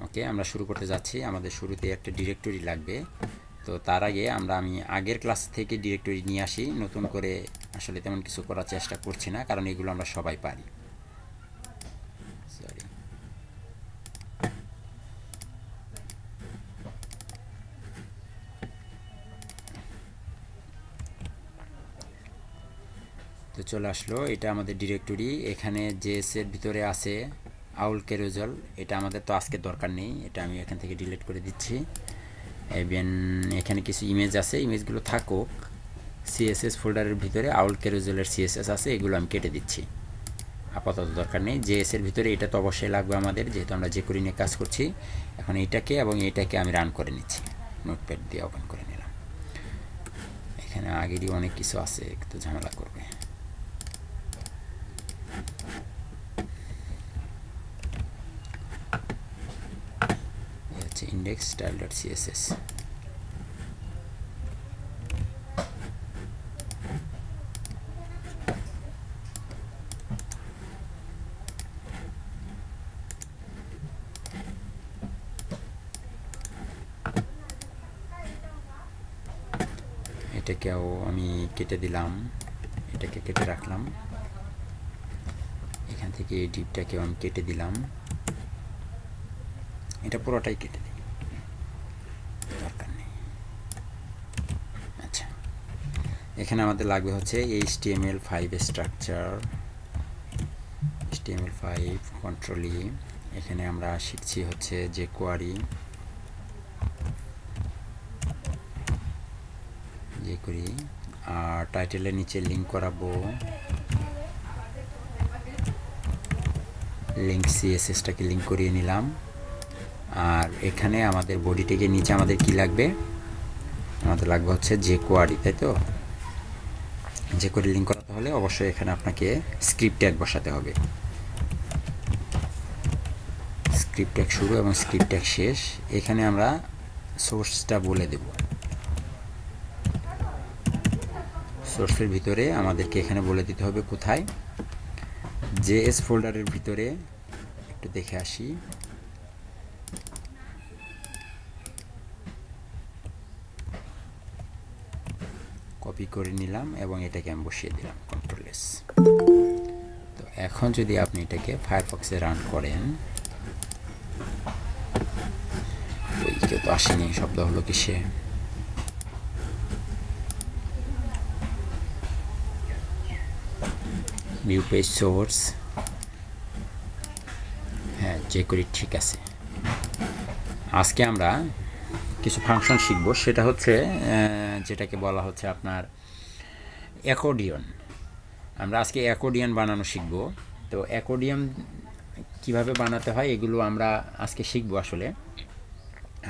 ওকে, আমরা শুরু করতে যাচ্ছি। আমাদের শুরুতে একটা ডিরেক্টরি লাগবে। তো তার আগে আমি আগের ক্লাস থেকে ডিরেক্টরি নিয়ে আসি, নতুন করে আসলে তেমন কিছু করার চেষ্টা করছি না, কারণ এগুলো আমরা সবাই পারি। সরি। তো চলে আসলো, এটা আমাদের ডিরেক্টরি। এখানে জেএস এর ভিতরে আছে আউল ক্যারোজেল। এটা আমাদের তো আজকে দরকার নেই, এটা আমি এখান থেকে ডিলিট করে দিচ্ছি। ইভেন এখানে কিছু ইমেজ আছে, ইমেজগুলো থাকুক। সিএসএস ফোল্ডারের ভিতরে আউল ক্যারোজেলের সিএসএস আছে, এগুলো আমি কেটে দিচ্ছি, আপাতত দরকার নেই। জেএস এর ভিতরে এটা তো অবশ্যই লাগবে আমাদের, যেহেতু আমরা যে করি নিয়ে কাজ করছি। এখন এইটাকে এবং এইটাকে আমি রান করে নিচ্ছি, নোটপ্যাড দিয়ে ওপেন করে নিলাম। এখানে আগেরই অনেক কিছু আছে, একটু ঝামেলা করবে। index style.css এটাকেও আমি কেটে দিলাম, এটাকে কেটে রাখলাম। এখান থেকে এই ডিপটাকেও আমি কেটে দিলাম, এটা পুরোটাই কেটে দিই, দরকার নেই। আচ্ছা, এখানে আমাদের লাগবে হচ্ছে HTML5 স্ট্রাকচার, HTML5 কন্ট্রোল ই। এখানে আমরা শিখছি হচ্ছে যে কোয়ারি, যে করি। আর টাইটেলের নিচে লিঙ্ক করাবো, লিঙ্ক সিএসএসটাকে লিঙ্ক করিয়ে নিলাম। আর এখানে আমাদের বডিটিকে নিচে আমাদের কি লাগবে, আমাদের লাগবে হচ্ছে যে কোয়ারি, তাই তো? যে কোয়ারি লিঙ্ক করাতে হলে অবশ্যই এখানে আপনাকে স্ক্রিপ্ট ট্যাগ বসাতে হবে। স্ক্রিপ্ট ট্যাগ শুরু এবং স্ক্রিপ্ট ট্যাগ শেষ। এখানে আমরা সোর্সটা বলে দেব। সোর্সের ভিতরে আমাদেরকে এখানে বলে দিতে হবে কোথায়, জেএস ফোল্ডারের ভিতরে। একটু দেখে আসি, কপি করে নিলাম এবং এটাকে আমি বসিয়ে দিলাম কন্ট্রোল এস। তো এখন যদি আপনি এটাকে ফায়ারফক্সে রান করেন, ওই কেউ তো আসেনি, শব্দ হলো কিসে? ভিউ পেজ সোর্স, হ্যাঁ যে করি, ঠিক আছে। আজকে আমরা কিছু ফাংশন শিখব, সেটা হচ্ছে যেটাকে বলা হচ্ছে আপনার অ্যাকর্ডিয়ন। আমরা আজকে অ্যাকর্ডিয়ন বানানো শিখব। তো অ্যাকর্ডিয়ন কিভাবে বানাতে হয় এগুলো আমরা আজকে শিখব আসলে।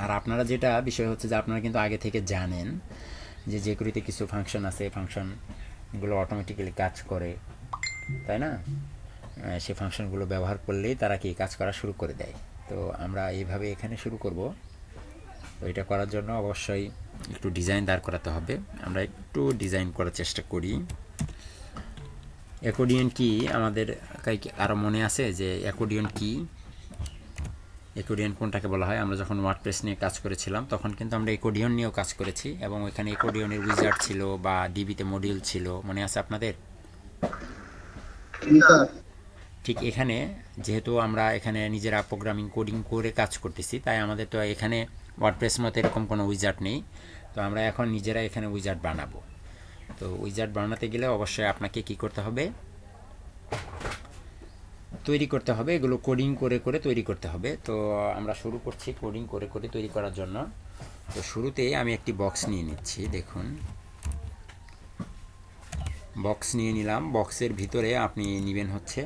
আর আপনারা যেটা বিষয় হচ্ছে যে আপনারা কিন্তু আগে থেকে জানেন যে যে করিতে কিছু ফাংশন আছে, ফাংশনগুলো অটোমেটিক্যালি কাজ করে, তাই না? সেই ফাংশনগুলো ব্যবহার করলেই তারা কি কাজ করা শুরু করে দেয়। তো আমরা এইভাবে এখানে শুরু করব। তো এটা করার জন্য অবশ্যই একটু ডিজাইন দাঁড় করাতে হবে। আমরা একটু ডিজাইন করার চেষ্টা করি। অ্যাকর্ডিয়ন কি আমাদের আরও মনে আছে যে অ্যাকর্ডিয়ন কি, অ্যাকর্ডিয়ন কোনটাকে বলা হয়? আমরা যখন ওয়ার্ডপ্রেস নিয়ে কাজ করেছিলাম তখন কিন্তু আমরা অ্যাকর্ডিয়ন নিয়েও কাজ করেছি, এবং ওইখানে অ্যাকর্ডিয়নের উইজার্ড ছিল বা ডিবিতে মডিউল ছিল, মনে আছে আপনাদের? ঠিক এখানে যেহেতু আমরা এখানে নিজেরা প্রোগ্রামিং কোডিং করে কাজ করতেছি, তাই আমাদের তো এখানে ওয়ার্ডপ্রেস মতো এরকম কোনো উইজার্ড নেই। তো আমরা এখন নিজেরা এখানে উইজার্ড বানাবো। তো উইজার্ড বানাতে গেলে অবশ্যই আপনাকে কি করতে হবে, তৈরি করতে হবে, এগুলো কোডিং করে করে তৈরি করতে হবে। তো আমরা শুরু করছি কোডিং করে করে তৈরি করার জন্য। তো শুরুতে আমি একটি বক্স নিয়ে নিচ্ছি, দেখুন বক্স নিয়ে নিলাম। বক্সের ভিতরে আপনি নেবেন হচ্ছে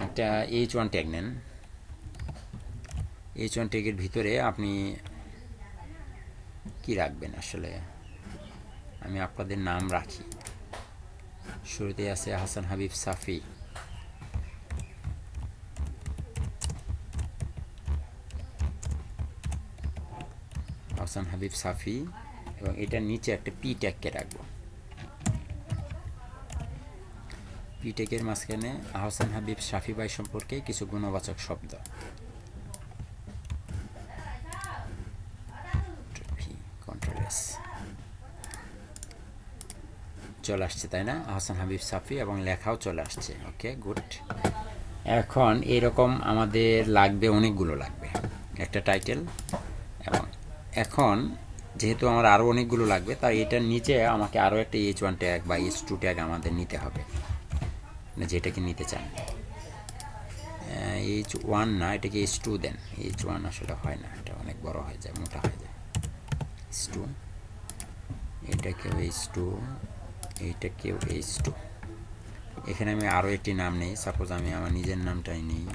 একটা H1 ট্যাগ নেন। H1 ট্যাগের ভিতরে আপনি কি রাখবেন, আসলে আমি আপনাদের নাম রাখি। শুরুতে আছে হাসান হাবিব সাফি, হাসান হাবিব সাফি, এবং এটার নিচে একটা পি ট্যাগকে রাখবো। পিটেকের মাঝখানে আহসান হাবিব শাফি ভাই সম্পর্কে কিছু গুণবাচক শব্দ। কন্ট্রোল এস চলে আসছে, তাই না? আহসান হাবিব শাফি এবং লেখাও চলে আসছে। ওকে, গুড। এখন এরকম আমাদের লাগবে, অনেকগুলো লাগবে, একটা টাইটেল। এবং এখন যেহেতু আমার আরও অনেকগুলো লাগবে, তাই এটার নিচে আমাকে আরও একটা H1 ট্যাগ বা H2 ট্যাগ আমাদের নিতে হবে, যেটাকে নিতে চান। H1 না, এটাকে H2 দেন। H1 আসলে হয় না, এটা অনেক বড় হয়ে যায়, মোটা হয়ে যায়। H2, এটাকেও H2, এইটাকেও H2। এখানে আমি আরও একটি নাম নেই, সাপোজ আমি আমার নিজের নামটাই নিই।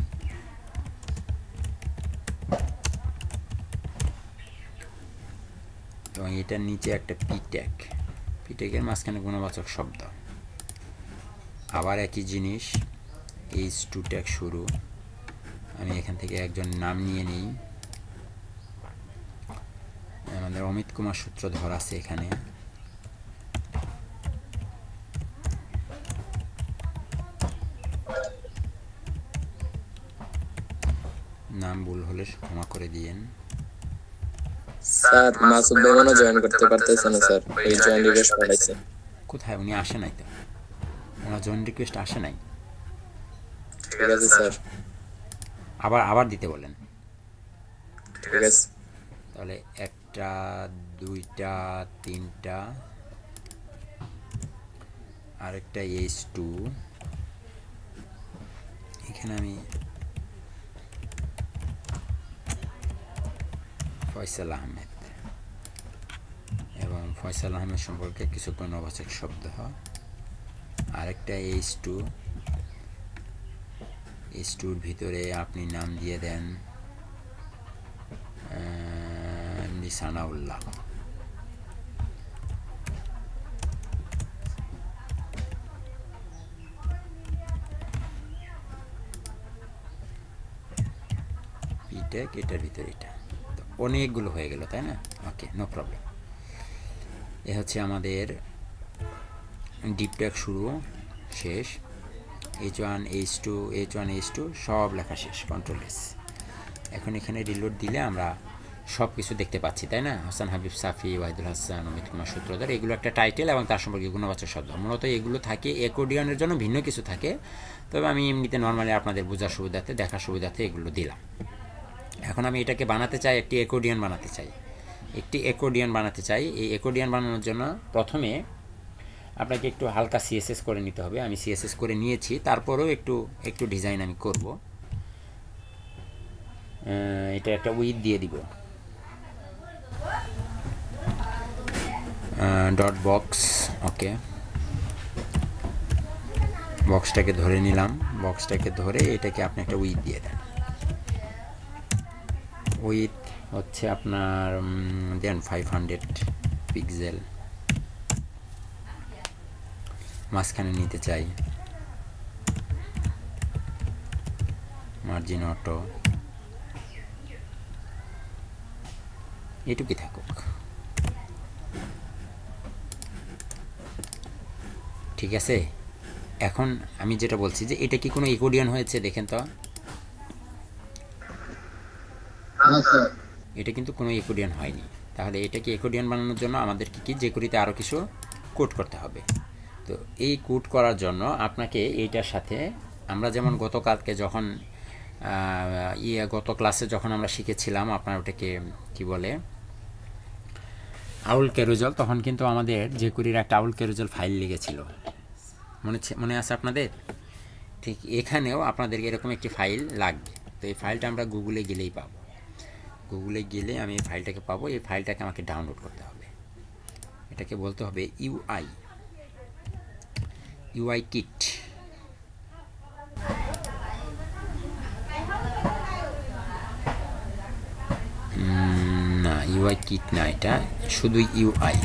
এবং এটার নিচে একটা পিটেক, পিটেকের মাঝখানে গুণবাচক শব্দ। আবার একই জিনিস, H2 ট্যাগ শুরু। আমি এখান থেকে একজন নাম নিয়ে নিই। আমাদের অমিত কুমার সূত্রধর আছে এখানে। নাম ভুল হলে ক্ষমা করে দিয়েন। স্যার মাসুদ ভাই মনে জয়েন করতে পারতেছে না স্যার, ওই জয়েন রিকোয়েস্ট পাঠাইছে। কোথায়? উনি আসে নাই তো, ওনার জয়েন রিকোয়েস্ট আসে নাই। ঠিক আছে স্যার, আবার আবার দিতে বলেন। ঠিক আছে। তাহলে 1টা 2টা 3টা, আরেকটা H2। এখানে আমি ফয়সাল আহমেদ, এবং ফয়সাল আহমেদ সম্পর্কে কিছু গুণবাচক শব্দ হয়। আরেকটা H2, H2-র ভিতরে আপনি নাম দিয়ে দেন এমনি সানাউল্লাহ। পিটেক, এটার ভিতরে এটা। তো অনেকগুলো হয়ে গেল, তাই না? ওকে, নো প্রবলেম। এ হচ্ছে আমাদের ডিপ ট্যাগ শুরু, শেষ। H1 H2 H1 H2 সব লেখা শেষ, কন্ট্রোল এস। এখন এখানে রিলোড দিলে আমরা সব কিছু দেখতে পাচ্ছি, তাই না? হাসান হাবিব সাফি, ওয়াহিদুল হাসান, অমিত কুমার সূত্রধর, এগুলো একটা টাইটেল এবং তার সম্পর্কে গুণবাচক শব্দ। মূলত এগুলো থাকে, অ্যাকর্ডিয়নের জন্য ভিন্ন কিছু থাকে, তবে আমি এমনিতে নর্মালি আপনাদের বোঝার সুবিধার্থে, দেখার সুবিধার্থে এগুলো দিলাম। এখন আমি এটাকে বানাতে চাই, একটি অ্যাকর্ডিয়ন বানাতে চাই। এই অ্যাকর্ডিয়ন বানানোর জন্য প্রথমে আপনাকে একটু হালকা সিএসএস করে নিতে হবে। আমি সিএসএস করে নিয়েছি, তারপরেও একটু ডিজাইন আমি করব। এটা একটা উইথ দিয়ে দিব, ডট বক্স। ওকে, বক্সটাকে ধরে নিলাম। বক্সটাকে ধরে এটাকে আপনি একটা উইথ দিয়ে দেন। উইথ হচ্ছে আপনার দেন 500 পিক্সেল। মাঝখানে নিতে চাই মার্জিন অটো, এটুকুই থাকুক। ঠিক আছে, এখন আমি যেটা বলছি যে এটা কি কোনো অ্যাকর্ডিয়ন হয়েছে দেখেন তো। এটা কিন্তু কোনো অ্যাকর্ডিয়ন হয়নি। তাহলে এটাকে অ্যাকর্ডিয়ন বানানোর জন্য আমাদেরকে কি জেকুরিতে আরও কিছু কোড করতে হবে। তো এই কোড করার জন্য আপনাকে এইটার সাথে, আমরা যেমন গতকালকে যখন গত ক্লাসে যখন আমরা শিখেছিলাম আপনার ওটাকে কি বলে, আউল ক্যারুজল, তখন কিন্তু আমাদের জেকুরির একটা আউল ক্যারুজল ফাইল লেগেছিল, মনে আছে আপনাদের? ঠিক এখানেও আপনাদের এরকম একটি ফাইল লাগবে। তো এই ফাইলটা আমরা গুগলে গেলেই পাবো। গুগলে গেলে আমি এই ফাইলটাকে পাবো। এই ফাইলটাকে আমাকে ডাউনলোড করতে হবে। এটাকে বলতে হবে ইউআই কিট। না, ইউআই কিট না, এটা শুধু ইউআই।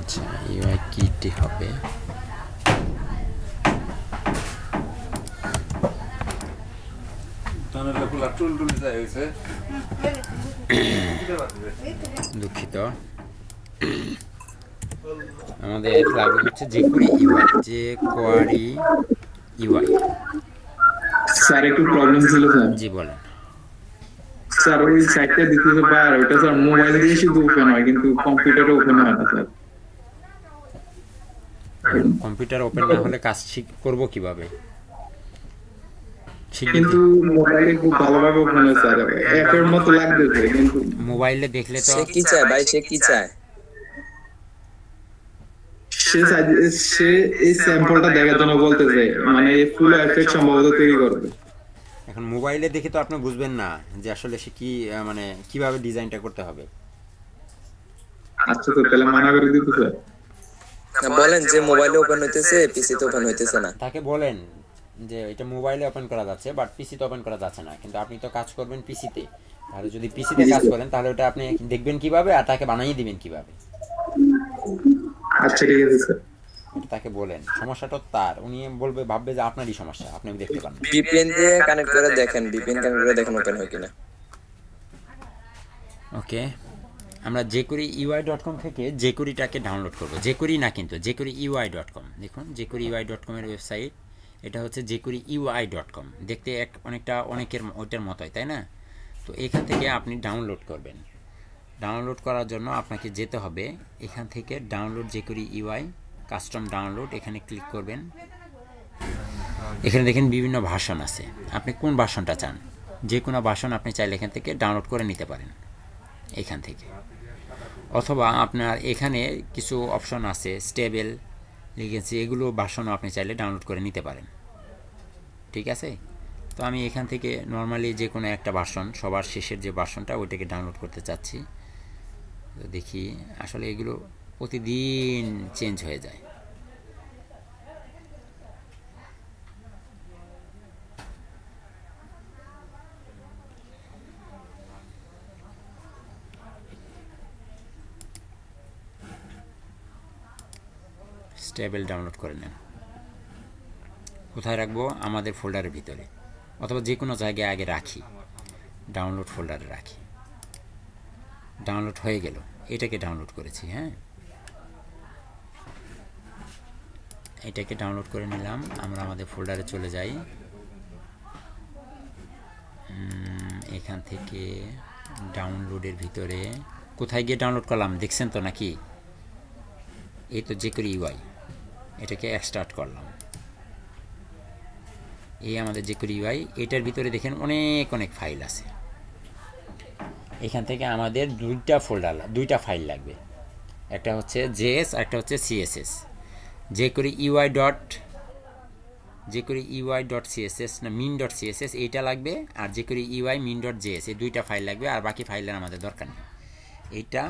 আচ্ছা, ইউআই কিটই হবে। তার দুঃখিত, আমাদের লাগবে হচ্ছে jQuery UI, jQuery UI। Sir একটু প্রবলেম ছিল স্যার। জি বলেন। স্যার ওই সাইটটা দিতে তো পার, ওটা স্যার মোবাইল দিয়ে শুধু ওপেন হয় কিন্তু কম্পিউটারে ওপেন হয় না স্যার। কম্পিউটার ওপেন না হলে কাজ করব কিভাবে? কিন্তু মোবাইলে খুব ভালোভাবে ওপেন হয় স্যার, অ্যাপের মতো লাগতেছে কিন্তু মোবাইলে দেখলে তো সে কি চায় ভাই, সে কি চায়? সে এই স্যাম্পলটা দেখার জন্য বলতেছে, মানে এই ফুল এফেক্ট সম্ভবত তৈরি করবে। এখন মোবাইলে দেখে তো আপনি বুঝবেন না যে আসলে সে কি মানে কিভাবে ডিজাইনটা করতে হবে। আচ্ছা তো তাহলে মানা করে দিতে স্যার। বলেন যে মোবাইলে ওপেন হইতেছে, পিসিতে ওপেন হইতেছে না। তাকে বলেন যে এটা মোবাইলে ওপেন করা যাচ্ছে বাট পিসিতে ওপেন করা যাচ্ছে না, কিন্তু আপনি তো কাজ করবেন পিসিতে, তাহলে যদি পিসিতে কাজ করেন তাহলে ওটা আপনি দেখবেন কিভাবে আর তাকে বানিয়ে দিবেন কিভাবে। আচ্ছা ঠিক আছে স্যার। এটা তাকে বলেন, সমস্যাটা তার, উনি বলবে ভাববে যে আপনারই সমস্যা, আপনি দেখতে পান না। ভিপিএন দিয়ে কানেক্ট করে দেখেন, ভিপিএন কানেক্ট করে দেখেন ওপেন হয় কিনা। ওকে, আমরা jQuery UI.com থেকে jQueryটাকে ডাউনলোড করব। jQuery না কিন্তু jQuery UI.com, দেখুন jQuery UI.com এর ওয়েবসাইট, এটা হচ্ছে jQuery UI.com, দেখতে অনেকটা অনেকের ওইটার মতোই, তাই না? তো এখান থেকে আপনি ডাউনলোড করবেন। ডাউনলোড করার জন্য আপনাকে যেতে হবে এখান থেকে download jQuery UI custom download, এখানে ক্লিক করবেন। এখানে দেখেন বিভিন্ন ভার্সন আছে, আপনি কোন ভার্সনটা চান, যে কোনো ভার্সন আপনি চাইলে এখান থেকে ডাউনলোড করে নিতে পারেন এখান থেকে। অথবা আপনার এখানে কিছু অপশন আছে, স্টেবল, লিগেন্সি, এগুলো ভার্সনও আপনি চাইলে ডাউনলোড করে নিতে পারেন, ঠিক আছে? তো আমি এখান থেকে নর্মালি যে কোনো একটা ভার্সন, সবার শেষের যে ভার্সনটা ওইটাকে ডাউনলোড করতে চাচ্ছি। তো দেখি, আসলে এগুলো প্রতিদিন চেঞ্জ হয়ে যায়। স্টেবল ডাউনলোড করে নেন। কোথায় রাখবো? আমাদের ফোল্ডারের ভিতরে, অথবা যে কোনো জায়গায় আগে রাখি, ডাউনলোড ফোল্ডারে রাখি। ডাউনলোড হয়ে গেল, এটাকে ডাউনলোড করেছি। হ্যাঁ, এটাকে ডাউনলোড করে নিলাম। আমরা আমাদের ফোল্ডারে চলে যাই, এখান থেকে ডাউনলোডের ভিতরে কোথায় গিয়ে ডাউনলোড করলাম দেখছেন তো নাকি? এই তো jQuery UI, এটাকে এক্সট্রাক্ট করলাম। এই আমাদের jQuery UI, এটার ভিতরে দেখেন অনেক অনেক ফাইল আছে। এখান থেকে আমাদের দুইটা ফাইল লাগবে, একটা হচ্ছে JS আর একটা হচ্ছে CSS। jQuery UI.css না min.css এইটা লাগবে, আর jQuery UI min.js এই দুইটা ফাইল লাগবে, আর বাকি ফাইলের আমাদের দরকার নেই। এইটা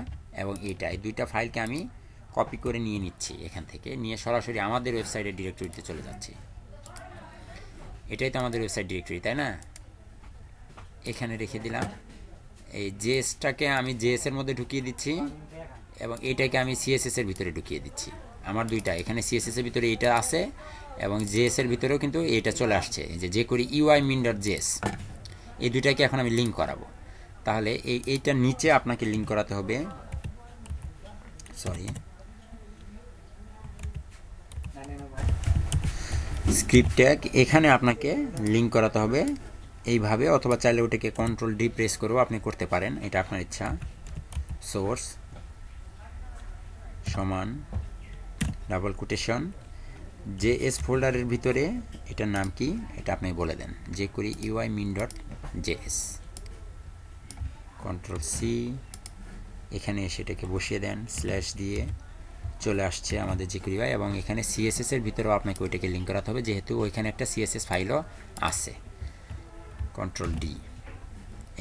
এবং এইটা, এই দুইটা ফাইলকে আমি কপি করে নিয়ে নিচ্ছি, এখান থেকে নিয়ে সরাসরি আমাদের ওয়েবসাইটের ডিরেক্টরিতে চলে যাচ্ছি। এটাই তো আমাদের ওয়েবসাইট ডিরেক্টরি, তাই না? এখানে রেখে দিলাম। এই জেএসটাকে আমি জেএসের মধ্যে ঢুকিয়ে দিচ্ছি এবং এইটাকে আমি সিএসএসের ভিতরে ঢুকিয়ে দিচ্ছি। আমার দুইটা, এখানে সিএসএসের ভিতরে এইটা আছে এবং জেএসের ভিতরেও কিন্তু এইটা চলে আসছে, যে jQuery UI min.js, এই দুইটাকে এখন আমি লিঙ্ক করাবো। তাহলে এইটার নিচে আপনাকে লিঙ্ক করাতে হবে, সরি, স্ক্রিপ্ট ট্যাগ, এখানে আপনাকে লিঙ্ক করাতে হবে এইভাবে, অথবা চাইলে ওটাকে Ctrl+D প্রেস করেও আপনি করতে পারেন, এটা আপনার ইচ্ছা। সোর্স সমান ডাবল কোটেশন জেএস ফোল্ডারের ভিতরে এটার নাম কি এটা আপনি বলে দেন, jQuery UI min.js, Ctrl+C, এখানে সেটাকে বসিয়ে দেন, স্ল্যাশ দিয়ে চলে আসছে আমাদের jQuery UI, এবং এখানে CSS এর ভিতরেও আপনাকে ওইটাকে লিঙ্ক করাতে হবে, যেহেতু ওইখানে একটা CSS ফাইলও আছে। Ctrl+D,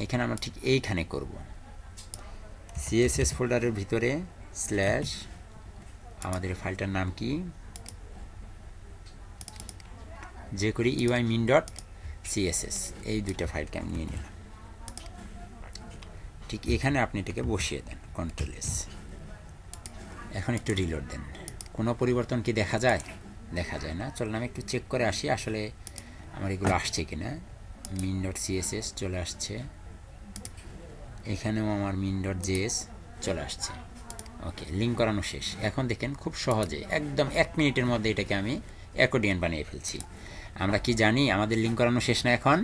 এখানে আমরা ঠিক এইখানে করব, CSS ফোল্ডারের ভিতরে স্ল্যাশ, আমাদের ফাইলটার নাম কি, jQuery UI min.css, এই দুইটা ফাইলকে আমি নিয়ে নিলাম। ঠিক এখানে আপনি এটাকে বসিয়ে দেন, Ctrl+S, এখন একটু রিলোড দেন। কোনো পরিবর্তন কি দেখা যায়? দেখা যায় না। চলুন আমি একটু চেক করে আসি আসলে আমার এগুলো আসছে কিনা। min.css চলে আসছে, এখানেও আমার min.js চলে আসছে। ওকে, লিঙ্ক করানো শেষ। এখন দেখেন খুব সহজে একদম 1 মিনিটের মধ্যে এটাকে আমি অ্যাকর্ডিয়ন বানিয়ে ফেলছি। আমরা কি জানি আমাদের লিঙ্ক করানো শেষ না? এখন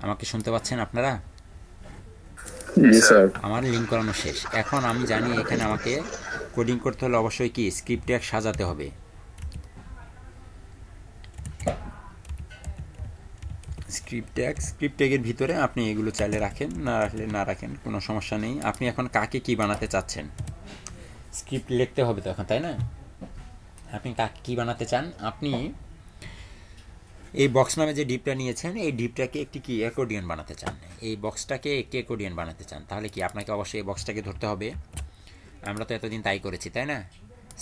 আমাকে শুনতে পাচ্ছেন আপনারা? জি স্যার। আমার লিঙ্ক করানো শেষ। এখন আমি জানি এখানে আমাকে কোডিং করতে হলে অবশ্যই কি স্ক্রিপ্ট ট্যাগ সাজাতে হবে। স্ক্রিপ্ট ট্যাগের ভিতরে আপনি এগুলো চাইলে রাখেন, না রাখলে না রাখেন, কোনো সমস্যা নেই। আপনি এখন কাকে কি বানাতে চাচ্ছেন? স্ক্রিপ্ট লিখতে হবে তো এখন, তাই না? আপনি কাকে কি বানাতে চান? আপনি এই বক্স নামে যে ডিপটা নিয়েছেন, এই ডিপটাকে একটি কি অ্যাকর্ডিয়ন বানাতে চান, এই বক্সটাকে একটি অ্যাকর্ডিয়ন বানাতে চান। তাহলে কি আপনাকে অবশ্যই এই বক্সটাকে ধরতে হবে। আমরা তো এতদিন তাই করেছি, তাই না?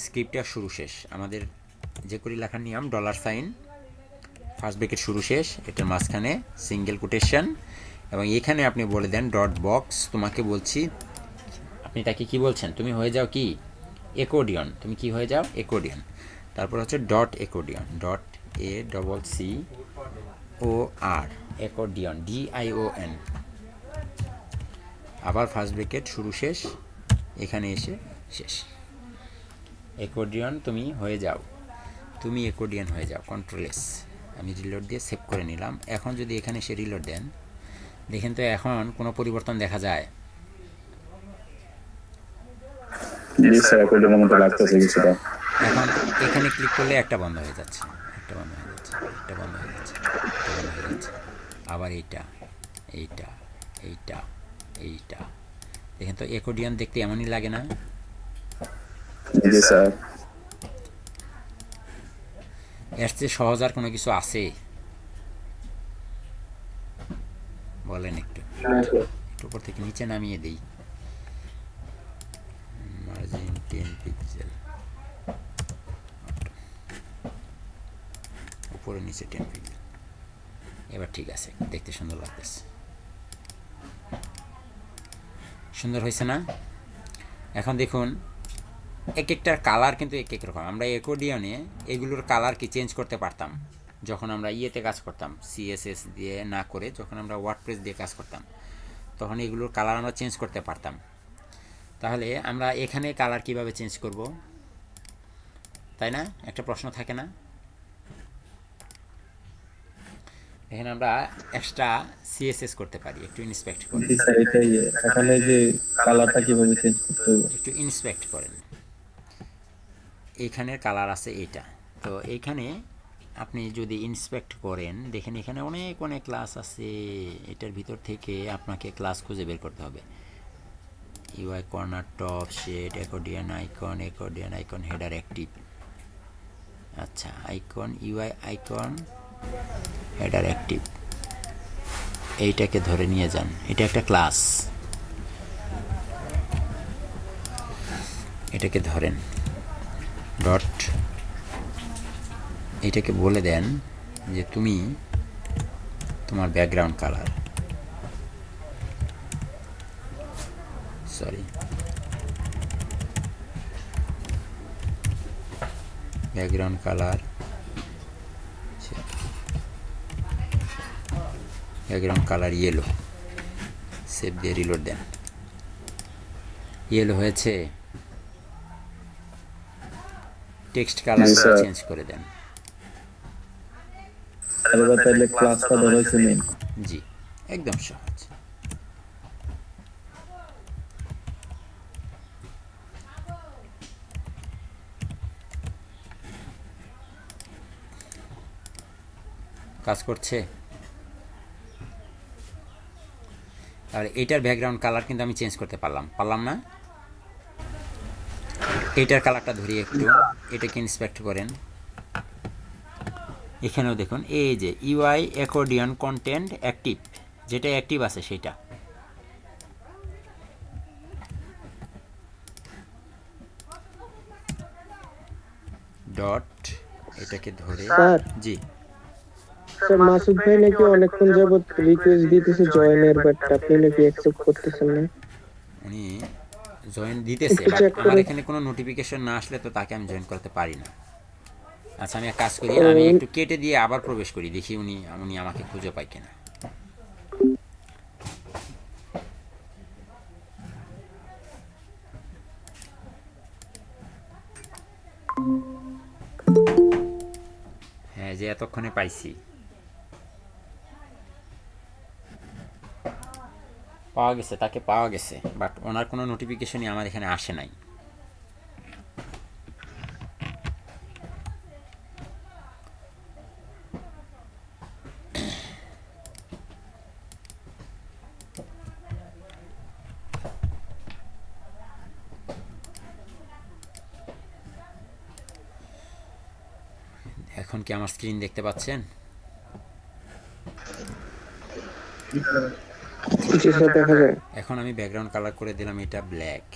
স্ক্রিপ্টটার শুরু শেষ আমাদের যে করি লেখার নিয়ম, $, ফার্স্ট ব্রেকেট শুরু শেষ, এটার মাঝখানে সিঙ্গেল কোটেশন, এবং এখানে আপনি বলে দেন ডট বক্স। তোমাকে বলছি, আপনি তাকে কি বলছেন? তুমি হয়ে যাও কি অ্যাকর্ডিয়ন, তুমি কি হয়ে যাও অ্যাকর্ডিয়ন। তারপর হচ্ছে dot accordion, dot ACCOR, accordion, DION। আবার ফার্স্ট ব্রেকেট শুরু শেষ, এখানে এসে শেষ। অ্যাকর্ডিয়ন তুমি হয়ে যাও, তুমি অ্যাকর্ডিয়ন হয়ে যাও। কন্ট্রোল S, আমি রিলোড দিয়ে সেভ করে নিলাম। এখন যদি এখানে এসে রিলোড দেন, দেখেন তো এখন কোনো পরিবর্তন দেখা যায়? জি স্যার, অ্যাকর্ডিয়নের মতো লাগতেছে কিছুটা। এখন এখানে ক্লিক করলে একটা বন্ধ হয়ে যাচ্ছে, একটা বন্ধ হয়ে যাচ্ছে, একটা বন্ধ হয়ে যাচ্ছে, একটা বন্ধ হয়ে যাচ্ছে। আবার এইটা, এইটা, এইটা, এইটা। দেখেন তো অ্যাকর্ডিয়ন দেখতে এমনই লাগে না? জি স্যার। এর চেয়ে সহজ আর কোনো কিছু আছে? বলেন একটু। একটু উপর থেকে নিচে নামিয়ে দিই, মার্জিন 10 পিক্সেল, উপরে নিচে 10 পিক্সেল। এবার ঠিক আছে, দেখতে সুন্দর লাগতেছে। সুন্দর হয়েছে না? এখন দেখুন এক একটার কালার কিন্তু এক এক রকম। আমরা অ্যাকর্ডিয়নে এগুলোর কালার কি চেঞ্জ করতে পারতাম যখন আমরা ইয়েতে কাজ করতাম, CSS দিয়ে না করে যখন আমরা ওয়ার্ডপ্রেস দিয়ে কাজ করতাম, তখন এগুলোর কালার আমরা চেঞ্জ করতে পারতাম। তাহলে আমরা এখানে কালার কিভাবে চেঞ্জ করব, তাই না? একটা প্রশ্ন থাকে না? এখানে আমরা এক্সট্রা CSS করতে পারি। একটু ইন্সপেক্ট করেন, জি স্যার, এটাই। এখানে যে কালারটা কিভাবে চেঞ্জ করতে হবে? একটু ইন্সপেক্ট করেন। এইখানের কালার আছে এইটা, তো এইখানে আপনি যদি ইন্সপেক্ট করেন, দেখেন এখানে অনেক অনেক ক্লাস আছে। এটার ভিতর থেকে আপনাকে ক্লাস খুঁজে বের করতে হবে। UI corner, top, shade, accordion icon, accordion icon, header, active. আচ্ছা, icon, UI icon, header, active, এইটাকে ধরে নিয়ে যান। এটা একটা ক্লাস, এটাকে ধরেন ডট, এটাকে বলে দেন যে তুমি তোমার background colour, sorry background colour, background colour yellow, save দিয়ে রিলোড দেন। ইয়েলো হয়েছে, টেক্সট কালার চেঞ্জ করে দেন। এবার তাহলে ক্লাসটা ধরেছে নেই। জি, একদম সহজ। কাজ করছে। তাহলে এইটার ব্যাকগ্রাউন্ড কালার কিন্তু আমি চেঞ্জ করতে পারলাম না? এইটার কালারটা ধরি একটু, এটাকে ইন্সপেক্ট করেন। এখানেও দেখুন এই যে UI অ্যাকর্ডিয়ন কন্টেন্ট অ্যাক্টিভ, যেটা অ্যাক্টিভ আছে সেটা। ডট, এটাকে ধরে, জি স্যার মাসুদ ভাই নাকি অনেকক্ষণ যাবত রিকোয়েস্ট দিতেছে জয়েনের, বাট আপনি নাকি অ্যাকসেপ্ট করতেছেন না। উনি জয়েন দিতেছে, বাট আমার এখানে কোনো নোটিফিকেশন না আসলে তো তাকে আমি জয়েন করতে পারি না। আচ্ছা আমি এক কাজ করি, আমি একটু কেটে দিয়ে আবার প্রবেশ করি, দেখি উনি উনি আমাকে খুঁজে পায় কিনা। হ্যাঁ, যে এতক্ষণে পাইছি, পাওয়া গেছে, তাকে পাওয়া গেছে, বাট ওনার কোনো নোটিফিকেশনই আমার এখানে আসে নাই। এখন কি আমার স্ক্রিন দেখতে পাচ্ছেন? জি স্যার, দেখা যায়। এখন আমি ব্যাকগ্রাউন্ড কালার করে দিলাম এটা ব্ল্যাক।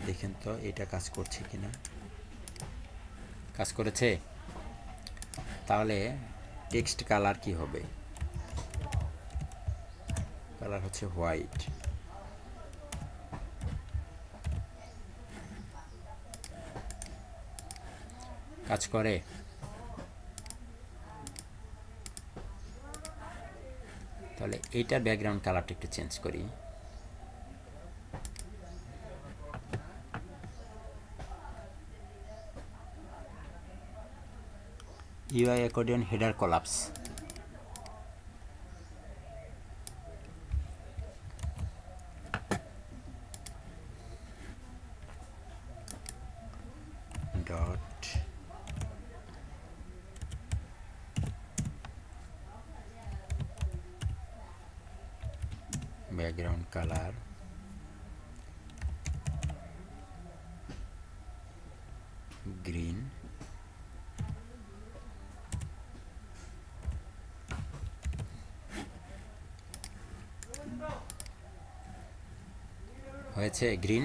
দেখেন তো এটা কাজ করছে কিনা। কাজ করেছে। তাহলে টেক্সট কালার কি হবে? কালার হচ্ছে হোয়াইট। কাজ করে। তাহলে এইটার ব্যাকগ্রাউন্ড কালারটা একটু চেঞ্জ করি। UI accordion header collapse. Dot background color green. হয়েছে গ্রিন।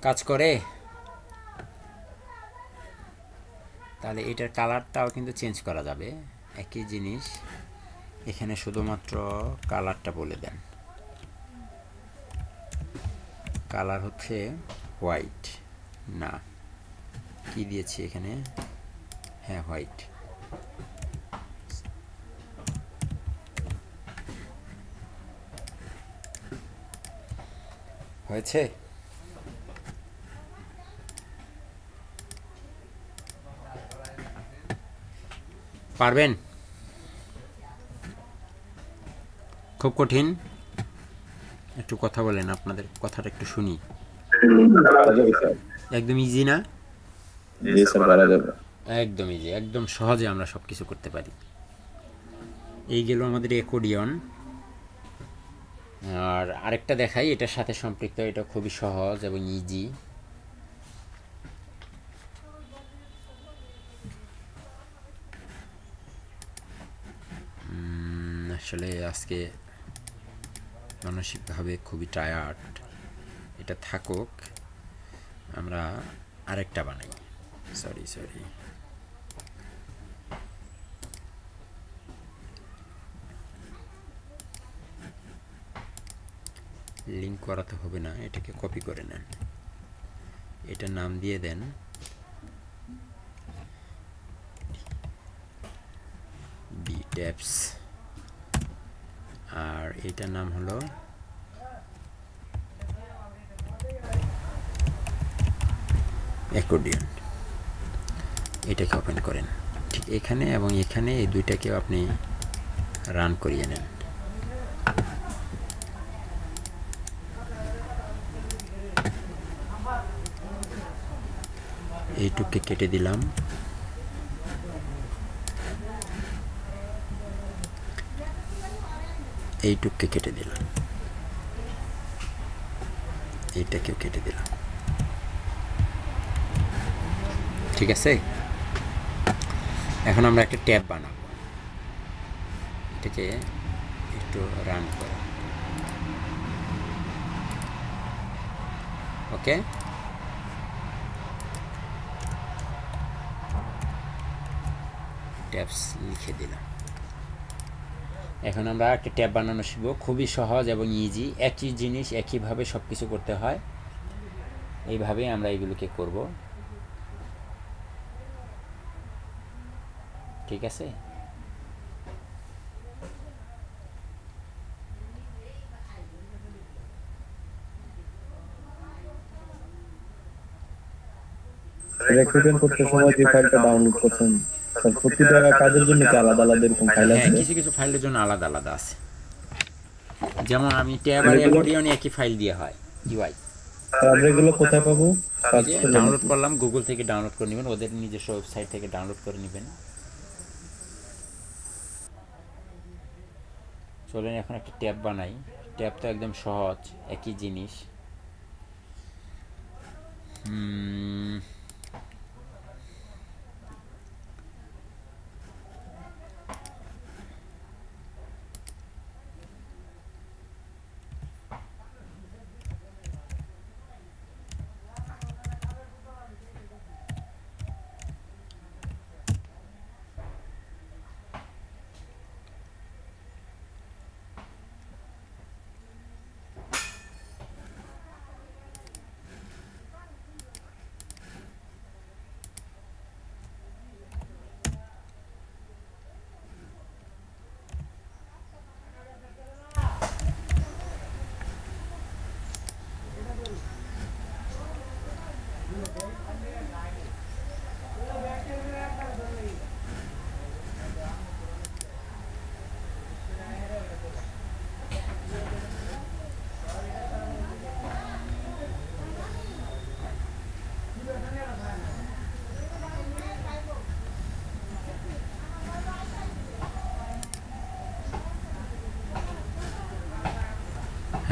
কাজ করে। তাহলে এটার কালারটাও কিন্তু চেঞ্জ করা যাবে, একই জিনিস। এখানে শুধুমাত্র কালারটা বলে দেন। কালার হচ্ছে হোয়াইট, না কি দিয়েছি এখানে, হ্যাঁ হোয়াইট। হয়েছে। পারবেন? খুব কঠিন? একটু কথা বলেন, আপনাদের কথাটা একটু শুনি। একদম ইজি না? একদম ইজি, একদম সহজে আমরা সব কিছু করতে পারি। এই গেল আমাদের অ্যাকর্ডিয়ন। আর আরেকটা দেখাই, এটার সাথে সম্পৃক্ত, এটা খুবই সহজ এবং ইজি। আসলে আজকে মানসিকভাবে খুবই টায়ার্ড, এটা থাকুক, আমরা আরেকটা বানাই। সরি লিঙ্ক করাতে হবে না, এটাকে কপি করে নেন, এটা নাম দিয়ে দেন বি ট্যাপস, আর এটার নাম হলো অ্যাকর্ডিয়ন। এটাকে ওপেন করেন ঠিক এখানে এবং এখানে, এই দুইটাকেও আপনি রান করিয়ে নেন। এইটুককে কেটে দিলাম, এইটুককে কেটে দিলাম, এইটাকেও কেটে দিলাম। ঠিক আছে, এখন আমরা একটা ট্যাব বানাবো। এটাকে একটু রান করো। ওকে, ট্যাবস লিখে দিলাম। এখন আমরা একটা ট্যাব বানানো শিখব, খুবই সহজ এবং ইজি। একই জিনিস একইভাবে সব কিছু করতে হয়, এইভাবে আমরা এগুলোকে করব। ঠিক আছে, রিক্রুটমেন্ট করতে সময় যে ফাইলটা ডাউনলোড করছেন স্যার প্রতিটা কাজের জন্য কি আলাদা আলাদা এরকম ফাইল হ্যাঁ, আছে? কিছু কিছু ফাইলের জন্য আলাদা আলাদা আছে। যেমন আমি ট্যাব আর অ্যাকর্ডিয়নে একই ফাইল দিয়ে হয় ইউআই। আমরা এগুলো কোথায় পাবো? ডাউনলোড করলাম, গুগল থেকে ডাউনলোড করে নেবেন, ওদের নিজস্ব ওয়েবসাইট থেকে ডাউনলোড করে নেবেন। চলেন এখন একটা ট্যাব বানাই। ট্যাব তো একদম সহজ, একই জিনিস।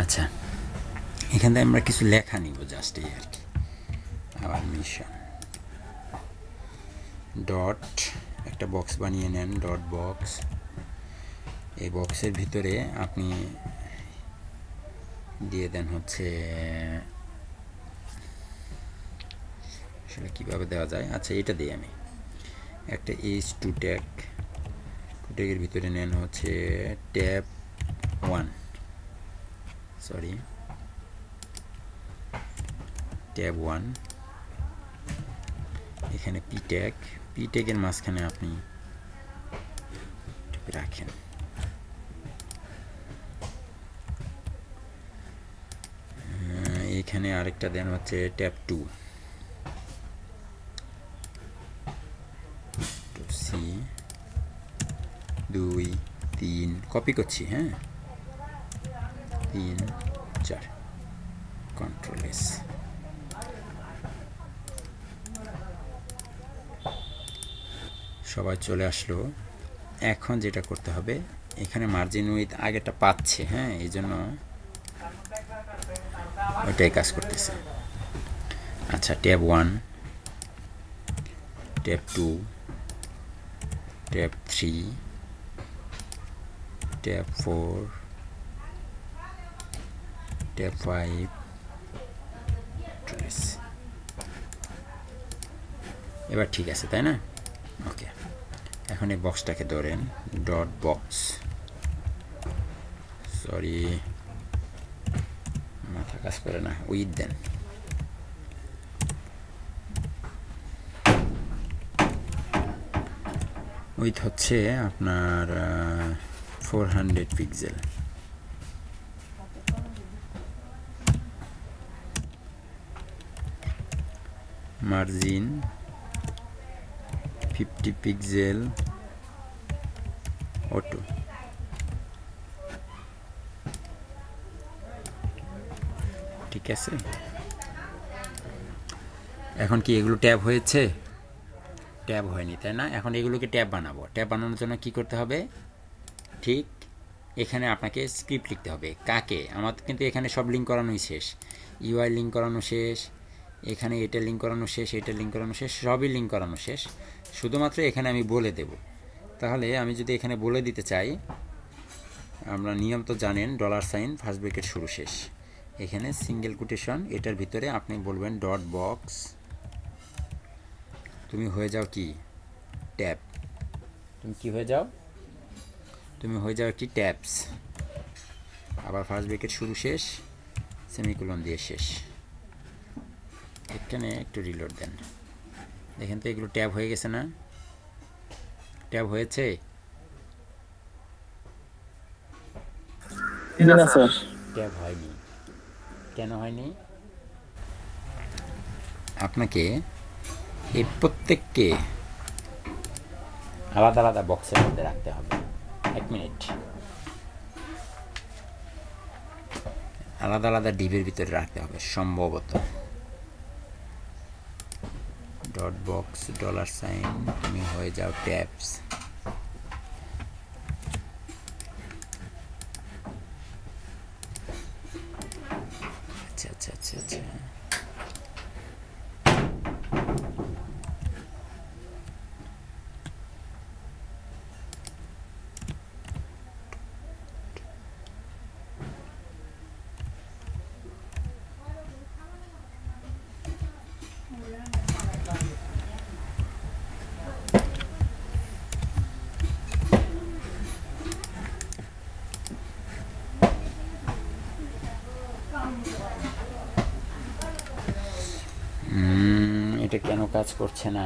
আচ্ছা, এখান থেকে আমরা কিছু লেখা নিব, জাস্ট এই আর কি। আবার মিশন ডট একটা বক্স বানিয়ে নেন, ডট বক্স। এই বক্সের ভিতরে আপনি দিয়ে দেন হচ্ছে, আসলে কীভাবে দেওয়া যায়, আচ্ছা এটা দিই আমি একটা H2 ট্যাগ। ট্যাগের ভিতরে নেন হচ্ছে ট্যাব 1, সরি ট্যাব 1। এখানে পি ট্যাগের মাঝখানে আপনি রাখেন। এখানে আরেকটা দেন হচ্ছে ট্যাব 2, সি 2 3 কপি করছি, হ্যাঁ 3 4 কন্ট্রোল এস। সবাই চলে আসলো। এখন যেটা করতে হবে, এখানে মার্জিন উইথ আগেটা পাচ্ছে, হ্যাঁ এই জন্য ওইটাই কাজ করতেছে। আচ্ছা, tab 1, tab 2, tab 3, tab 4, tab 5, এবার ঠিক আছে তাই না? ওকে, এখন এই বক্সটাকে ধরেন ডট বক্স, সরি মাথা কাজ করে না, উইথ দেন। উইথ হচ্ছে আপনার 400 পিক্সেল। Margin 50 pixel auto. ঠিক আছে, এখন কি এগুলো ট্যাব হয়েছে? ট্যাব হয়নি তাই না? এখন এগুলোকে ট্যাব বানাবো। ট্যাব বানানোর জন্য কি করতে হবে? ঠিক এখানে আপনাকে স্ক্রিপ্ট লিখতে হবে। কাকে? আমার কিন্তু এখানে সব লিঙ্ক করানোই শেষ, ইউআই লিঙ্ক করানো শেষ, এখানে এটা লিঙ্ক করানো শেষ, এটা লিঙ্ক করানো শেষ, সবই লিঙ্ক করানো শেষ। শুধুমাত্র এখানে আমি বলে দেব। তাহলে আমি যদি এখানে বলে দিতে চাই, আমরা নিয়ম তো জানেন, $, ফার্স্ট ব্রেকেট শুরু শেষ, এখানে সিঙ্গেল কোটেশন, এটার ভিতরে আপনি বলবেন ডট বক্স, তুমি হয়ে যাও কি ট্যাব। তুমি কি হয়ে যাও, তুমি হয়ে যাও একটি ট্যাবস। আবার ফার্স্ট ব্রেকেট শুরু শেষ, সেমিকোলন দিয়ে শেষ। এখানে একটু রিলোড দেন, দেখেন তো এগুলো ট্যাব হয়ে গেছে না? ট্যাব হয়েছে? না স্যার, ট্যাব হয়নি। কেন হয়নি? আপনাকে এই প্রত্যেককে আলাদা আলাদা বক্সের মধ্যে রাখতে হবে। 1 মিনিট। আলাদা আলাদা ডিবের ভিতরে রাখতে হবে সম্ভবত। ডট বক্স $, তুমি হয়ে যাও ট্যাবস। আচ্ছা আচ্ছা আচ্ছা আচ্ছা, এটা কেন কাজ করছে না?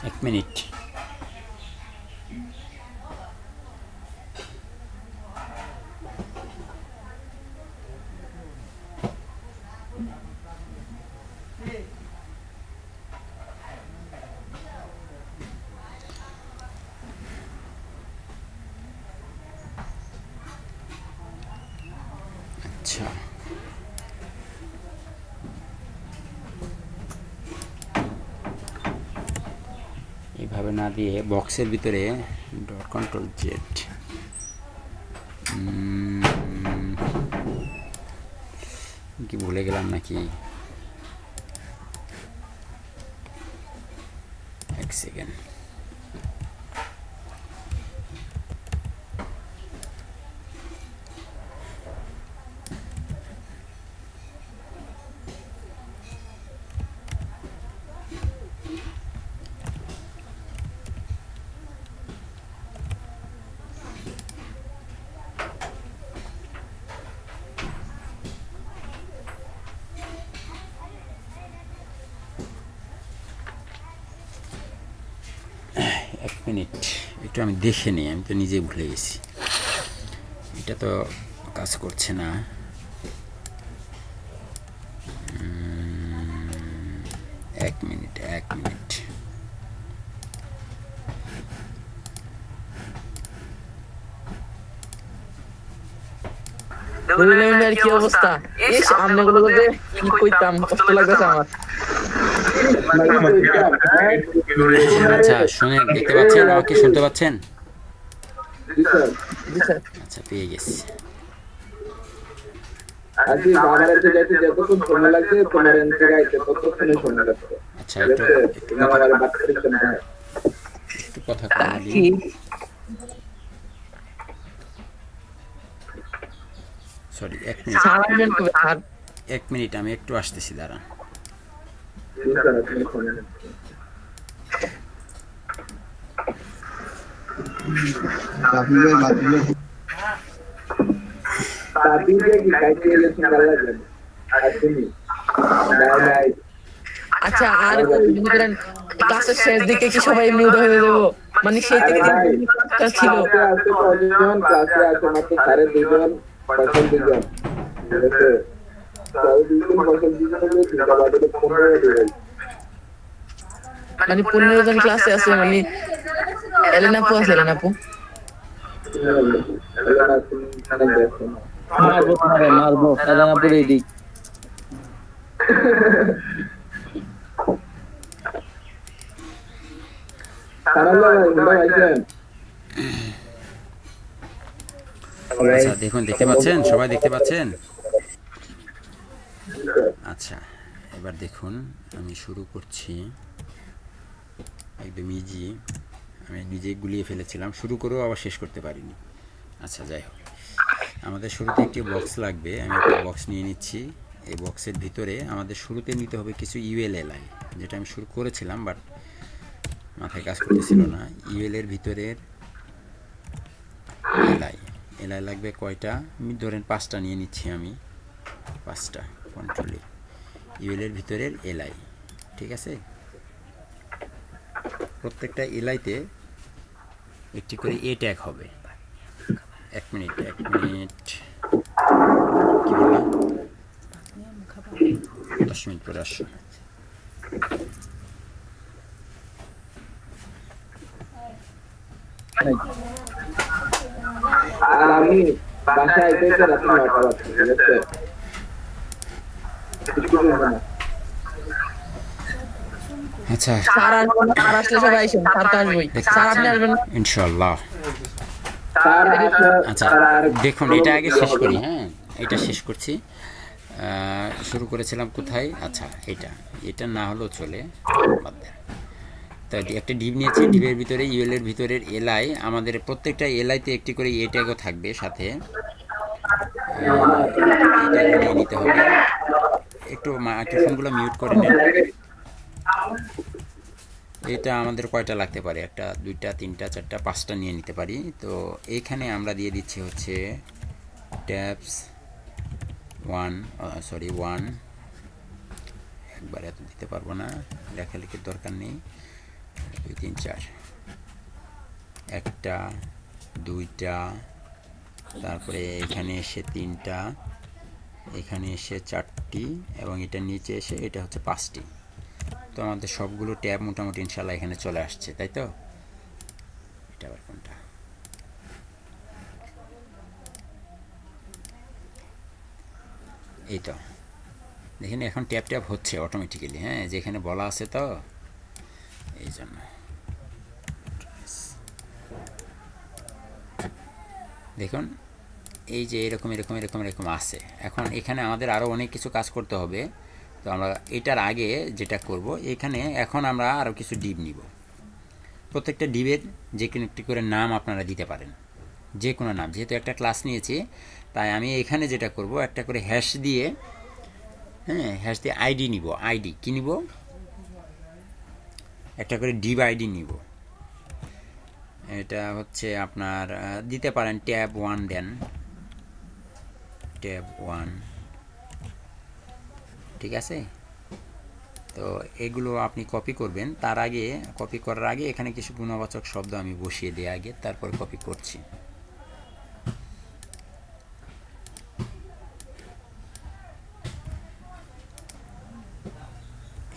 এক মিনিট। আচ্ছা, এইভাবে না দিয়ে বক্সের ভিতরে $, কি ভুলে গেলাম নাকি? 1 সেকেন্ড। এক মিনিট, একটু আমি দেখে নিই, আমি তো নিজেই ভুলে গেছি। এটা তো কাজ করছে না। এক মিনিট। রুলের কি অবস্থা? ইস, আমনেগুলো যে কি কইতাম, কষ্ট লাগতেছে আমার। আচ্ছা শুনেন, দেখতে পাচ্ছেন? আমাকে শুনতে পাচ্ছেন? আচ্ছা, পেয়ে গেছি। আজকে বাবারে যেতে যতক্ষণ সময় লাগছে তোমার এনতে গাইতে ততক্ষণ সময় লাগছে। আচ্ছা, বাবারে বাচ্চাদের সময় একটু কথা বলি। সরি, 1 মিনিট, আমি একটু আসতেছি, দাঁড়ান। আচ্ছা, আর ক্লাসের শেষ দিকে কি সবাই মিউট হয়ে দেবো? মানে সেই থেকে ছিল ক্লাসে আছে মাত্র 2.5 মানে 15 জন ক্লাসে আছে। মানে এলেনাপু আছে, এলেনাপু মারবো এলানাপুর এদিক। আচ্ছা দেখুন, দেখতে পাচ্ছেন, সবাই দেখতে পাচ্ছেন? আচ্ছা এবার দেখুন, আমি শুরু করছি একদম ইজি। আমি নিজে গুলিয়ে ফেলেছিলাম, শুরু করেও আবার শেষ করতে পারিনি। আচ্ছা যাই হোক, আমাদের শুরুতে একটি বক্স লাগবে। আমি একটা বক্স নিয়ে নিচ্ছি। এই বক্সের ভিতরে আমাদের শুরুতে নিতে হবে কিছু ইউএলএলআই, যেটা আমি শুরু করেছিলাম বাট মাথায় কাজ করতেছিল না। ইউএল এর ভিতরের এলআই লাগবে কয়টা? ধরেন 5টা নিয়ে নিচ্ছি আমি, 5টা কন্ট্রোলে ইউএল এর ভিতরের এলআই। ঠিক আছে, প্রত্যেকটা এলআইতে একটি করে এ ট্যাগ হবে। 1 মিনিট কি বললাম? 10 মিনিট পরে আসো। আমি বাসায় আইতে রাত 9টা বাজে, ঠিক আছে? আচ্ছা স্যার আসবেন, স্যার আসলে সবাই আইসেন, স্যার তো আসবেই। স্যার আপনি আসবেন না? ইনশাআল্লাহ। আচ্ছা দেখুন, এটা আগে শেষ করি। হ্যাঁ, এটা শেষ করছি। শুরু করেছিলাম কোথায়? আচ্ছা এটা না হলেও চলে, বাদ দেন। তো একটা ডিপ নিয়েছি, ডিপের ভিতরে ইউএল এর ভিতরের এলআই, আমাদের প্রত্যেকটা এলআইতে একটি করে এ ট্যাগও থাকবে সাথে। এটা নিয়ে নিতে হবে। একটু মাইক্রোফোনগুলো মিউট করে নেন। এটা আমাদের কয়টা লাগতে পারে? 1টা 2টা 3টা 4টা 5টা নিয়ে নিতে পারি। তো এইখানে আমরা দিয়ে দিচ্ছি হচ্ছে ট্যাবস 1 একবার এত দিতে পারবো না, লেখালেখির দরকার নেই। 2 3 4, 1টা 2টা, তারপরে এখানে এসে 3টা, এখানে এসে 4টি, এবং এটা নিচে এসে এটা হচ্ছে 5টি। তো আমাদের সবগুলো ট্যাব মোটামুটি ইনশাল্লাহ এখানে চলে আসছে, তাই তো? এটা আবার কোনটা? এই তো দেখেন, এখন ট্যাব হচ্ছে অটোমেটিক্যালি। হ্যাঁ, যেখানে বলা আছে তো, এই জন্য। দেখুন এই যে এরকম আছে। এখন এখানে আমাদের আরও অনেক কিছু কাজ করতে হবে। তো আমরা এটার আগে যেটা করব, এখানে এখন আমরা আরও কিছু ডিপ নিব। প্রত্যেকটা ডিপের যে কোনো একটি করে নাম আপনারা দিতে পারেন, যে কোনো নাম। যেহেতু একটা ক্লাস নিয়েছি, তাই আমি এখানে যেটা করব, একটা করে হ্যাশ দিয়ে, হ্যাঁ, হ্যাশ দিয়ে আইডি নিব। আইডি কি নিব? একটা করে ডিপ আইডি নিব। এটা হচ্ছে আপনার দিতে পারেন ট্যাব 1 দেন, ট্যাব 1। ঠিক আছে, তো এগুলো আপনি কপি করবেন। তার আগে, কপি করার আগে এখানে কিছু গুণবাচক শব্দ আমি বসিয়ে দিই আগে, তারপর কপি করছি।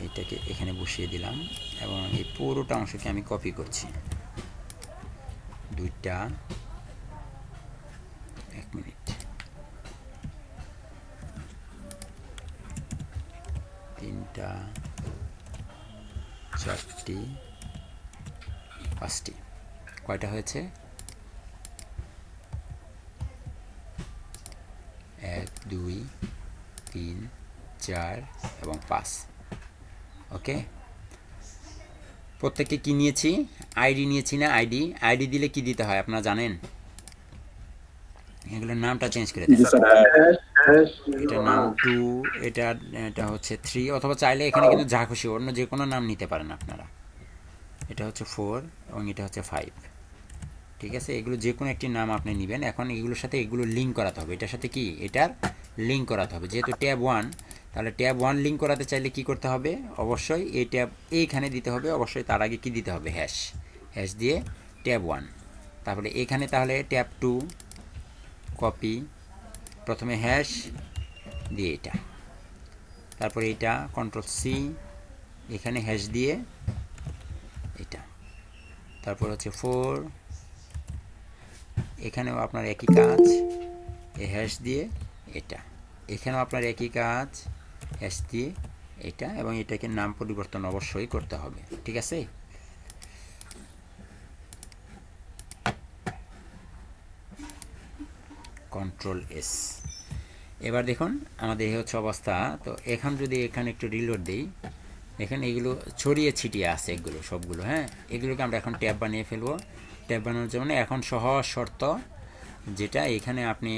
এটাকে এখানে বসিয়ে দিলাম এবং এই পুরোটা অংশকে আমি কপি করছি। 2টা 1 মিনিট, 3টা 4টি 5টি। কয়টা হয়েছে? 1 2 3 4 এবং 5। ওকে, প্রত্যেককে কি নিয়েছি? আইডি নিয়েছি না? আইডি দিলে কি দিতে হয় আপনারা জানেন? এগুলোর নামটা চেঞ্জ করে দেন। এটা নাম 2, এটা হচ্ছে 3, অথবা চাইলে এখানে কিন্তু যা খুশি অন্য যে কোনো নাম নিতে পারেন আপনারা। এটা হচ্ছে 4 এবং এটা হচ্ছে 5। ঠিক আছে, এগুলো যে কোনো একটি নাম আপনি নেবেন। এখন এগুলোর সাথে এগুলো লিঙ্ক করাতে হবে। এটার সাথে কি? এটার লিঙ্ক করাতে হবে। যেহেতু ট্যাব 1, তাহলে ট্যাব 1 লিঙ্ক করাতে চাইলে কি করতে হবে? অবশ্যই এই ট্যাব এইখানে দিতে হবে। অবশ্যই তার আগে কি দিতে হবে? হ্যাশ দিয়ে ট্যাব 1। তারপরে এখানে তাহলে ট্যাব 2 কপি, প্রথমে হ্যাশ দিয়ে এটা, তারপরে এটা কন্ট্রোল সি, এখানে হ্যাশ দিয়ে এটা, তারপর হচ্ছে 4, এখানেও আপনার একই কাজ, এই হ্যাশ দিয়ে এটা, এখানেও আপনার একই কাজ, হ্যাশ দিয়ে এটা, এবং এটাকে নাম পরিবর্তন অবশ্যই করতে হবে। ঠিক আছে, Ctrl+S। এবার দেখুন আমাদের এই হচ্ছে অবস্থা। তো এখন যদি এখানে একটু রিলোড দিই, এখানে এগুলো ছড়িয়ে ছিটিয়ে আছে এগুলো সবগুলো, হ্যাঁ, এগুলোকে আমরা এখন ট্যাব বানিয়ে ফেলবো। ট্যাব বানানোর জন্য এখন সহজ শর্ত যেটা, এখানে আপনি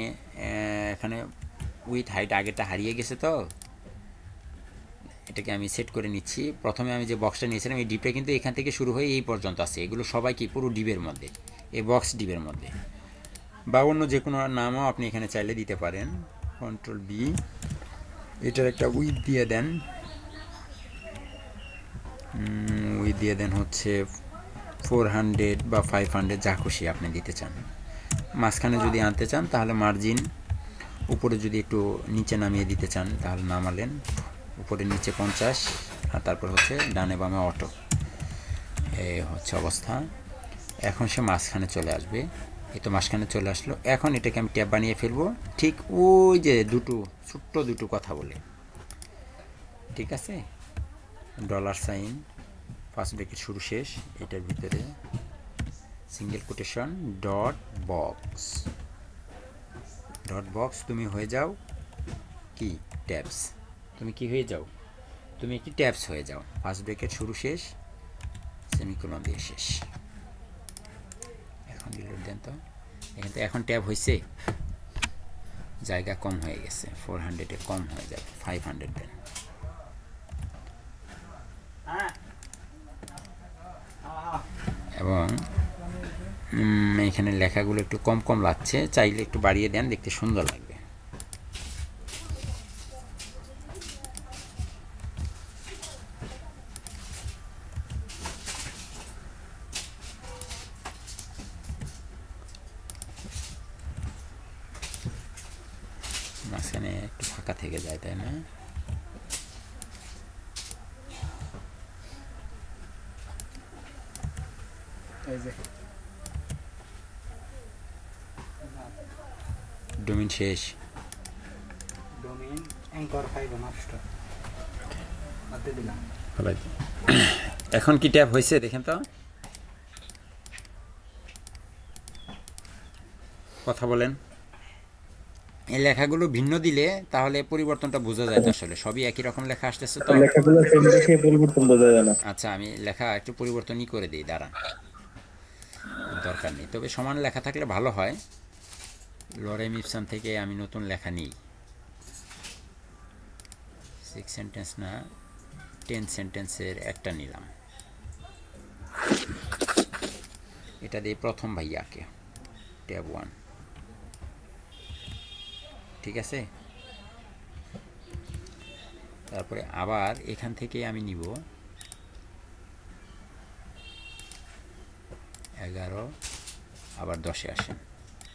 এখানে উইথ হাইট আগেরটা হারিয়ে গেছে, তো এটাকে আমি সেট করে নিচ্ছি। প্রথমে আমি যে বক্সটা নিয়েছিলাম এই ডিপটা কিন্তু এখান থেকে শুরু হয়ে এই পর্যন্ত আছে, এগুলো সবাই কি পুরো ডিপের মধ্যে, এই বক্স ডিপের মধ্যে, বা অন্য যে কোনো নামও আপনি এখানে চাইলে দিতে পারেন। Ctrl+B, এটার একটা উইথ দিয়ে দেন, উইথ দিয়ে দেন হচ্ছে 400 বা 500, যা খুশি আপনি দিতে চান। মাঝখানে যদি আনতে চান তাহলে মার্জিন, উপরে যদি একটু নিচে নামিয়ে দিতে চান তাহলে নামালেন, উপরে নিচে 50, আর তারপর হচ্ছে ডানে বামে অটো। এই হচ্ছে অবস্থা। এখন সে মাঝখানে চলে আসবে, এই তো মাঝখানে চলে আসলো। এখন এটাকে আমি ট্যাব বানিয়ে ফেলবো, ঠিক ওই যে ছোট্ট দুটো কথা বলে, ঠিক আছে, $, ফার্স্ট ব্রেকেট শুরু শেষ, এটার ভিতরে সিঙ্গেল কোটেশন ডট বক্স, তুমি হয়ে যাও কি ট্যাবস, তুমি কি হয়ে যাও, তুমি একটি ট্যাবস হয়ে যাও। ফার্স্ট ব্রেকেট শুরু শেষ, সেমিকোলন দিয়ে শেষ। এখন রিলোড দেন, তো এখান থেকে এখন ট্যাব হয়েছে, জায়গা কম হয়ে গেছে, 400-এ কম হয়ে যাবে, 500 দেন। এবং এখানে লেখাগুলো একটু কম কম লাগছে, চাইলে একটু বাড়িয়ে দেন, দেখতে সুন্দর লাগবে। মাঝখানে একটু ফাঁকা থেকে যায়, তাই না? ডোমেইন শেষ, ডোমেইন অ্যাঙ্কর 5 নষ্ট বাদ দিলাম। এখন কি ট্যাব হয়েছে দেখেন তো, কথা বলেন। এই লেখাগুলো ভিন্ন দিলে তাহলে পরিবর্তনটা বোঝা যায় না, আসলে সবই একই রকম লেখা আসতেছে তো, লেখাগুলো সেম দেখে পরিবর্তন বোঝা যায় না। আচ্ছা আমি লেখা একটু পরিবর্তনই করে দিই, দাঁড়ান, দরকার নেই, তবে সমান লেখা থাকলে ভালো হয়। লরেম ইপসাম থেকে আমি নতুন লেখা নিই, 6 সেন্টেন্স না 10 সেন্টেন্সের একটা নিলাম, এটা দিয়ে প্রথম ভাইয়াকে ট্যাব 1, ঠিক আছে। তারপরে আবার এখান থেকে আমি নিব 11, আবার 10-এ আসেন,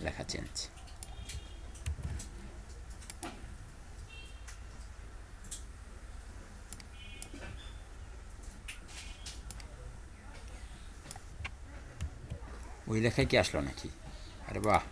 লেখা চেঞ্জ। ওই লেখায় কি আসলো নাকি? আরে বাহ,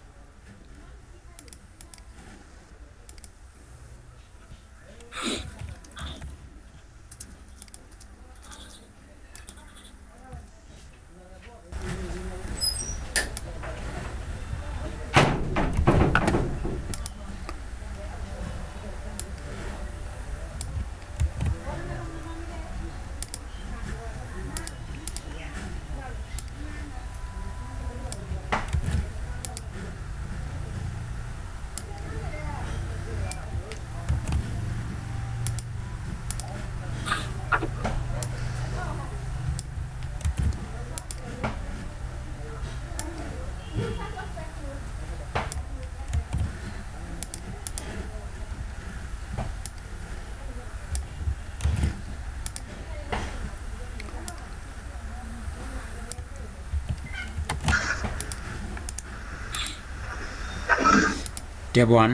ট্যাব 1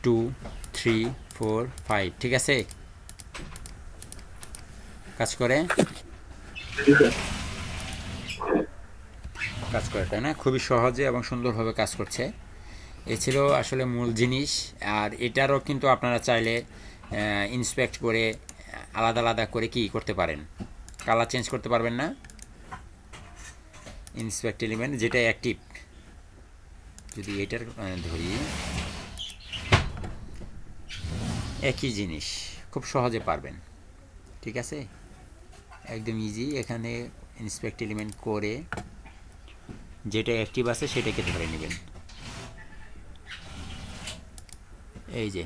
2 3 4 5, ঠিক আছে, কাজ করে তাই না? খুবই সহজে এবং সুন্দরভাবে কাজ করছে। এ ছিল আসলে মূল জিনিস। আর এটারও কিন্তু আপনারা চাইলে ইন্সপেক্ট করে আলাদা আলাদা করে কি করতে পারেন, কালার চেঞ্জ করতে পারবেন না। ইন্সপেক্ট এলিমেন্ট যেটা অ্যাক্টিভ, যদি এটার ধরি একই জিনিস, খুব সহজে পারবেন। ঠিক আছে, একদম ইজি। এখানে ইন্সপেক্ট এলিমেন্ট করে যেটা অ্যাক্টিভ আছে সেটাকে ধরে নেবেন। এই যে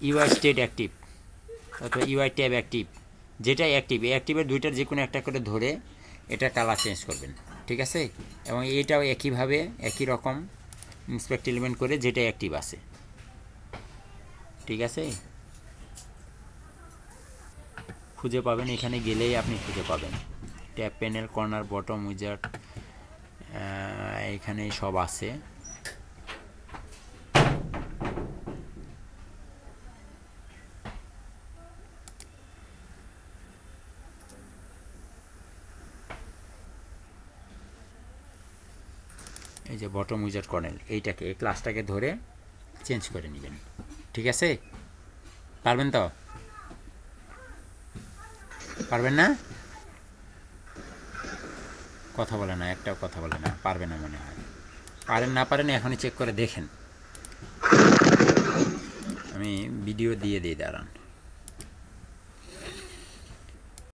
ইউআই স্টেট অ্যাক্টিভ অথবা ইউআই ট্যাব অ্যাক্টিভ, যেটা অ্যাক্টিভ, এই অ্যাক্টিভের দুইটার যে কোনো একটা করে ধরে এটা কালার চেঞ্জ করবেন। ঠিক আছে, এবং এইটাও একইভাবে একই রকম ইন্সপেক্ট এলিমেন্ট করে যেটা অ্যাক্টিভ আছে। ঠিক আছে, খুঁজে পাবেন, এখানে গেলেই আপনি খুঁজে পাবেন। Tab panel, corner, bottom, wizard, এখানে সব আছে। এই যে বটম উইজার্ড কর্নেল, এইটাকে, এই ক্লাসটাকে ধরে চেঞ্জ করে নেবেন। ঠিক আছে, পারবেন তো? পারবেন না? কথা বলে না, একটাও কথা বলে না, পারবে না মনে হয়। পারেন না পারেন এখনই চেক করে দেখেন। আমি ভিডিও দিয়ে দিই, দাঁড়ান।